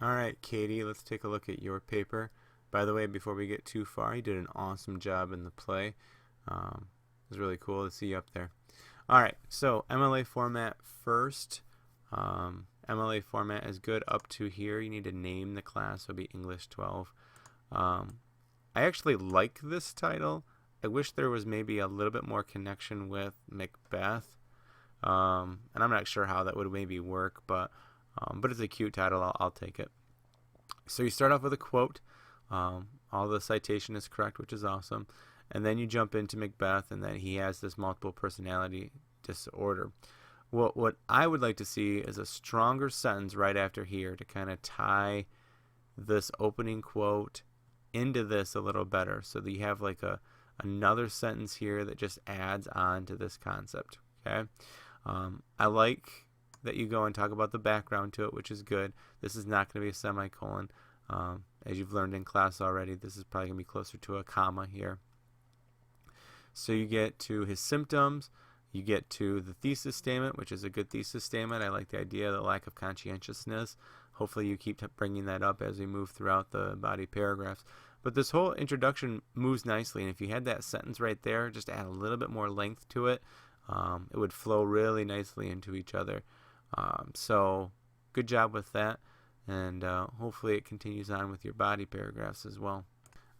All right, Katie, let's take a look at your paper. By the way, before we get too far, you did an awesome job in the play. It was really cool to see you up there. All right, so MLA format first. MLA format is good up to here. You need to name the class, so it'll be English 12. I actually like this title. I wish there was maybe a little bit more connection with Macbeth. And I'm not sure how that would maybe work, but it's a cute title. I'll take it. So you start off with a quote. All the citation is correct, which is awesome. And then you jump into Macbeth, and then he has this multiple personality disorder. What I would like to see is a stronger sentence right after here to kind of tie this opening quote into this a little better, so that you have like another sentence here that just adds on to this concept. Okay. I like that you go and talk about the background to it, which is good. This is not going to be a semicolon. As you've learned in class already, this is probably going to be closer to a comma here. So you get to his symptoms. You get to the thesis statement, which is a good thesis statement. I like the idea of the lack of conscientiousness. Hopefully you keep bringing that up as we move throughout the body paragraphs. But this whole introduction moves nicely, and if you had that sentence right there, just add a little bit more length to it, it would flow really nicely into each other. So good job with that, and hopefully it continues on with your body paragraphs as well.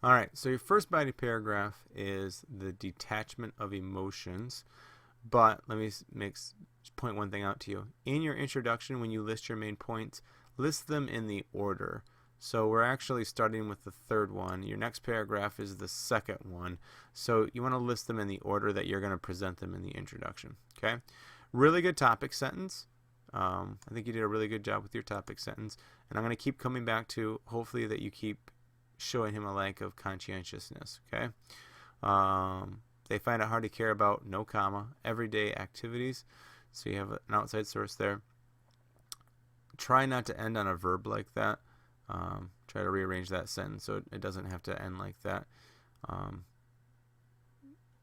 All right, so your first body paragraph is the detachment of emotions. But let me point one thing out to you. In your introduction, when you list your main points, list them in the order. So we're actually starting with the third one. Your next paragraph is the second one. So you want to list them in the order that you're going to present them in the introduction. Okay? Really good topic sentence. I think you did a really good job with your topic sentence. And I'm going to keep coming back to, hopefully, that you keep showing him a lack of conscientiousness. Okay? They find it hard to care about, no comma, everyday activities. So you have an outside source there. Try not to end on a verb like that. Try to rearrange that sentence so it doesn't have to end like that.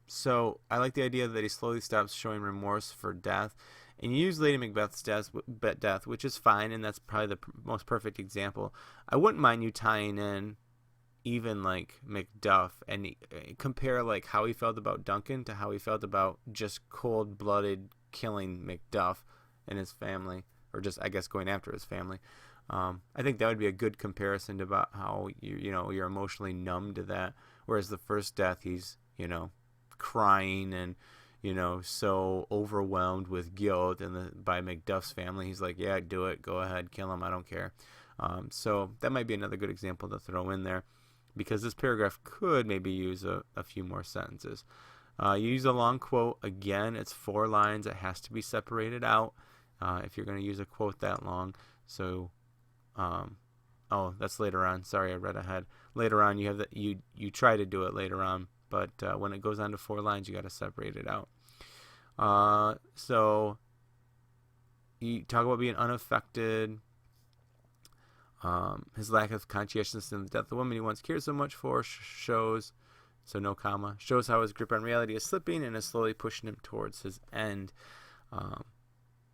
So I like the idea that he slowly stops showing remorse for death. And you use Lady Macbeth's death, which is fine, and that's probably the most perfect example. I wouldn't mind you tying in even like Macduff and compare like how he felt about Duncan to how he felt about just cold-blooded killing Macduff and his family, or just, I guess, going after his family. I think that would be a good comparison to about how you're emotionally numb to that, whereas the first death he's crying and so overwhelmed with guilt, and by Macduff's family he's like, yeah, do it, go ahead, kill him, I don't care. So that might be another good example to throw in there, because this paragraph could maybe use a few more sentences. You use a long quote. Again, it's 4 lines. It has to be separated out if you're going to use a quote that long. So, oh, that's later on. Sorry, I read ahead. Later on, you have that. You try to do it later on, but when it goes on to 4 lines, you got to separate it out. So you talk about being unaffected. His lack of conscientiousness in the death of the woman he once cared so much for shows, so no comma, shows how his grip on reality is slipping and is slowly pushing him towards his end.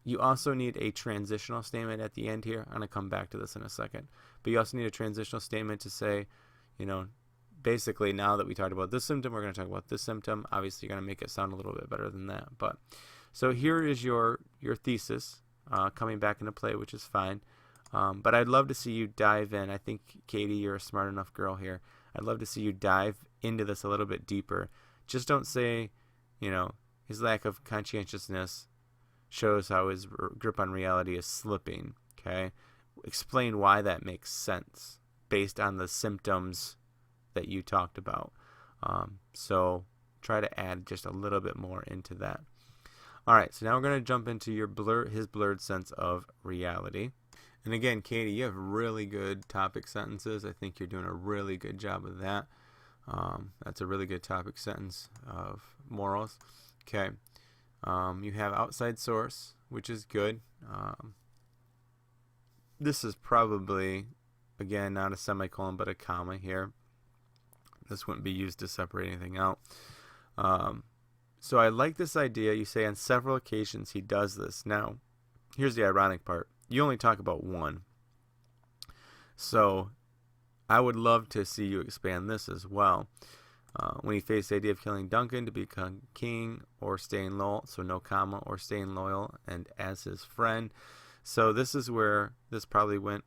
You also need a transitional statement at the end here. I'm going to come back to this in a second. But you also need a transitional statement to say, basically now that we talked about this symptom, we're going to talk about this symptom. Obviously, you're going to make it sound a little bit better than that. But so here is your thesis coming back into play, which is fine. But I'd love to see you dive in. I think, Katie, you're a smart enough girl here. I'd love to see you dive into this a little bit deeper. Just don't say, his lack of conscientiousness shows how his grip on reality is slipping. Okay? Explain why that makes sense based on the symptoms that you talked about. So try to add just a little bit more into that. All right, so now we're going to jump into his blurred sense of reality. And again, Katie, you have really good topic sentences. I think you're doing a really good job of that. That's a really good topic sentence of morals. Okay. You have outside source, which is good. This is probably, again, not a semicolon, but a comma here. This wouldn't be used to separate anything out. So I like this idea. You say on several occasions he does this. Now, here's the ironic part. You only talk about one. So I would love to see you expand this as well. When he faced the idea of killing Duncan to become king or staying loyal, so no comma, or staying loyal and as his friend. So this is where this probably went,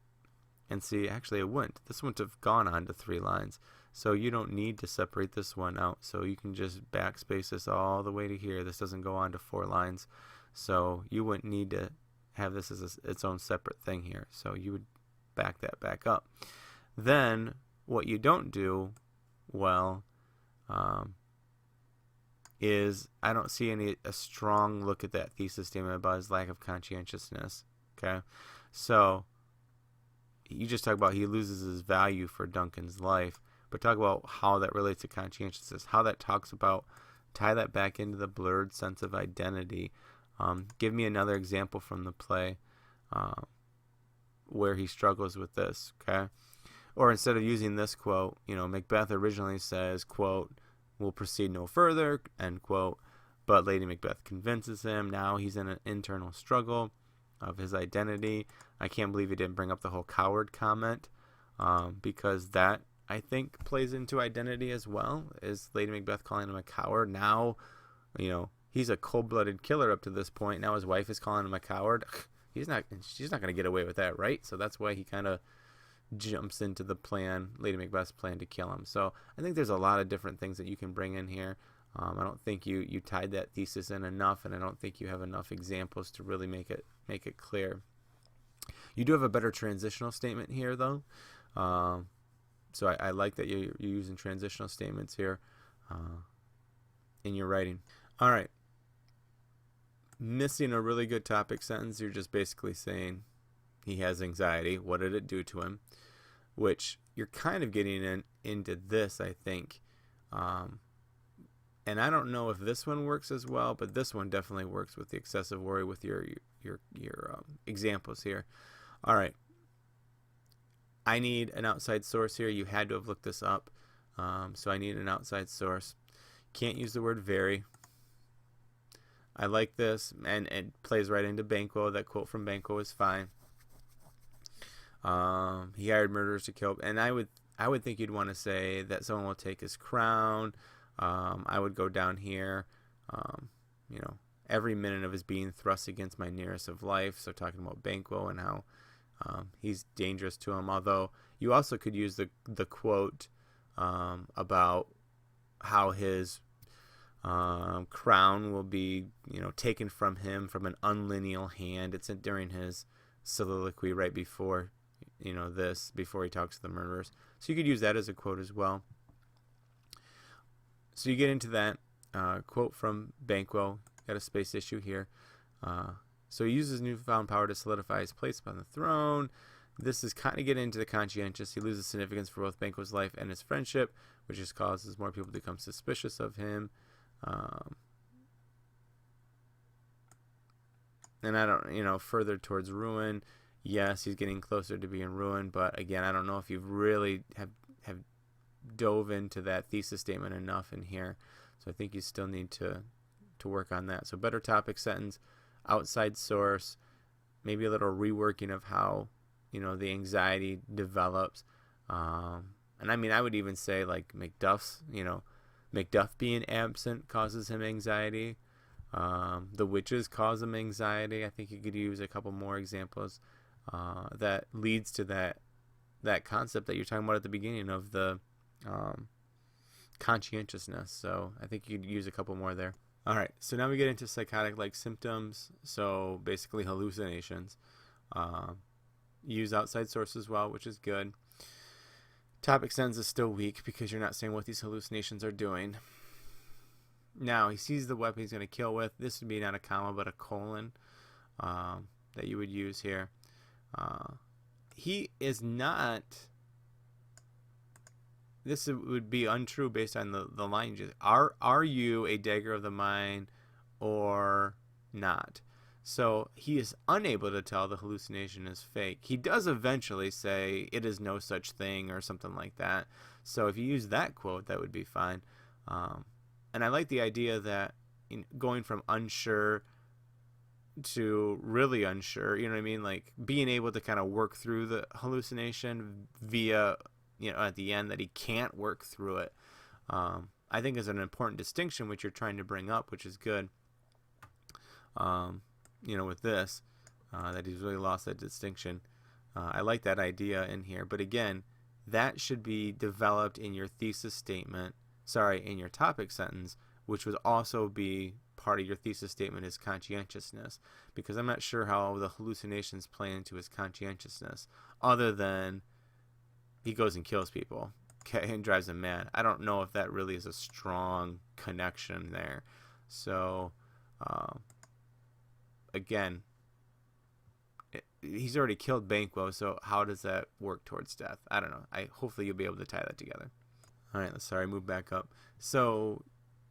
and see, actually it wouldn't. This wouldn't have gone on to 3 lines. So you don't need to separate this one out. So you can just backspace this all the way to here. This doesn't go on to 4 lines. So you wouldn't need to have this as its own separate thing here. So you would back that back up. Then what you don't do well is I don't see a strong look at that thesis statement about his lack of conscientiousness. Okay, so you just talk about he loses his value for Duncan's life, but talk about how that relates to conscientiousness, how that talks about, tie that back into the blurred sense of identity. Give me another example from the play where he struggles with this. Okay. Or instead of using this quote, Macbeth originally says, quote, "will proceed no further," end quote, but Lady Macbeth convinces him. Now he's in an internal struggle of his identity. I can't believe he didn't bring up the whole coward comment, because that, I think, plays into identity as well. Is Lady Macbeth calling him a coward? Now, he's a cold-blooded killer up to this point. Now his wife is calling him a coward. She's not going to get away with that, right? So that's why he kind of jumps into the plan, Lady Macbeth's plan to kill him. So I think there's a lot of different things that you can bring in here. I don't think you tied that thesis in enough, and I don't think you have enough examples to really make it clear. You do have a better transitional statement here, though. So I like that you're using transitional statements here in your writing. All right. Missing a really good topic sentence, you're just basically saying he has anxiety. What did it do to him? Which you're kind of getting into this, I think. And I don't know if this one works as well, but this one definitely works with the excessive worry with your examples here. All right. I need an outside source here. You had to have looked this up. So I need an outside source. Can't use the word very. I like this, and it plays right into Banquo. That quote from Banquo is fine. He hired murderers to kill, and I would think you'd want to say that someone will take his crown. I would go down here. Every minute of his being thrust against my nearest of life. So talking about Banquo and how he's dangerous to him. Although you also could use the quote about how his crown will be, taken from him from an unlineal hand. It's during his soliloquy right before, before he talks to the murderers. So you could use that as a quote as well. So you get into that quote from Banquo. Got a space issue here. So he uses newfound power to solidify his place upon the throne. This is kind of getting into the conscientious. He loses significance for both Banquo's life and his friendship, which just causes more people to become suspicious of him. And I don't, further towards ruin. Yes, he's getting closer to being ruined, but again, I don't know if you've really have dove into that thesis statement enough in here. So I think you still need to work on that. So better topic sentence, outside source, maybe a little reworking of how, the anxiety develops. And I would even say like Macduff's, Macduff being absent causes him anxiety. The witches cause him anxiety. I think you could use a couple more examples that leads to that concept that you're talking about at the beginning of the conscientiousness. So I think you could use a couple more there. All right, so now we get into psychotic-like symptoms. So basically hallucinations. Use outside source as well, which is good. Topic sentence is still weak because you're not saying what these hallucinations are doing. Now, he sees the weapon he's going to kill with. This would be not a comma, but a colon that you would use here. He is not... This would be untrue based on the line. Are you a dagger of the mind or not? So he is unable to tell the hallucination is fake. He does eventually say it is no such thing or something like that. So if you use that quote, that would be fine. And I like the idea that going from unsure to really unsure, you know what I mean? Like being able to kind of work through the hallucination via, at the end that he can't work through it, I think is an important distinction which you're trying to bring up, which is good. With this, that he's really lost that distinction. I like that idea in here, but again, that should be developed in your thesis statement. Sorry, in your topic sentence, which would also be part of your thesis statement is conscientiousness, because I'm not sure how the hallucinations play into his conscientiousness, other than he goes and kills people, okay, and drives them mad. I don't know if that really is a strong connection there. So, again, he's already killed Banquo, so how does that work towards death? I don't know. Hopefully you'll be able to tie that together. All right, sorry, move back up. So,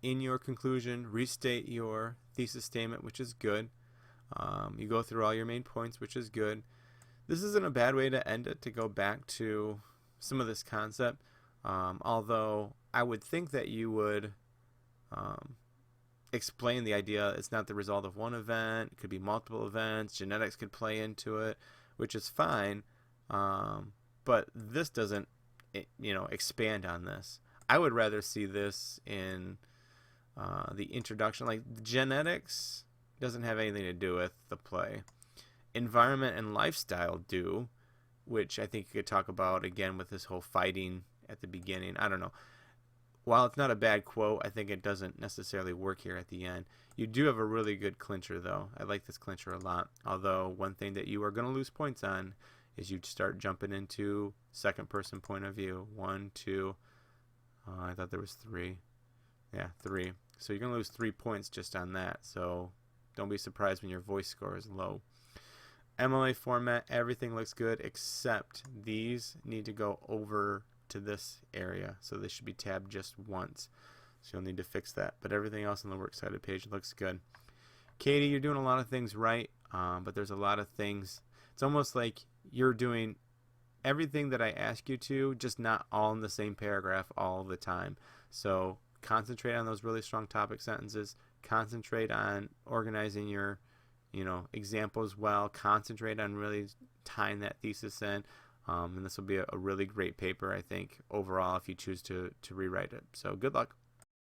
in your conclusion, restate your thesis statement, which is good. You go through all your main points, which is good. This isn't a bad way to end it, to go back to some of this concept, although I would think that you would explain the idea it's not the result of one event. It could be multiple events. Genetics could play into it, which is fine, but this doesn't expand on this. I would rather see this in the introduction. Like, genetics doesn't have anything to do with the play. Environment and lifestyle do, which I think you could talk about again with this whole fighting at the beginning. I don't know. While it's not a bad quote, I think it doesn't necessarily work here at the end. You do have a really good clincher, though. I like this clincher a lot. Although one thing that you are going to lose points on is you start jumping into second person point of view. 1, 2. I thought there was 3. Yeah, 3. So you're going to lose 3 points just on that. So don't be surprised when your voice score is low. MLA format, everything looks good except these need to go over to this area. So they should be tabbed just once. So you'll need to fix that. But everything else on the works cited page looks good. Katie, you're doing a lot of things right, but there's a lot of things. It's almost like you're doing everything that I ask you to, just not all in the same paragraph all the time. So concentrate on those really strong topic sentences. Concentrate on organizing your examples well. Concentrate on really tying that thesis in. And this will be a really great paper, I think, overall, if you choose to rewrite it. So good luck.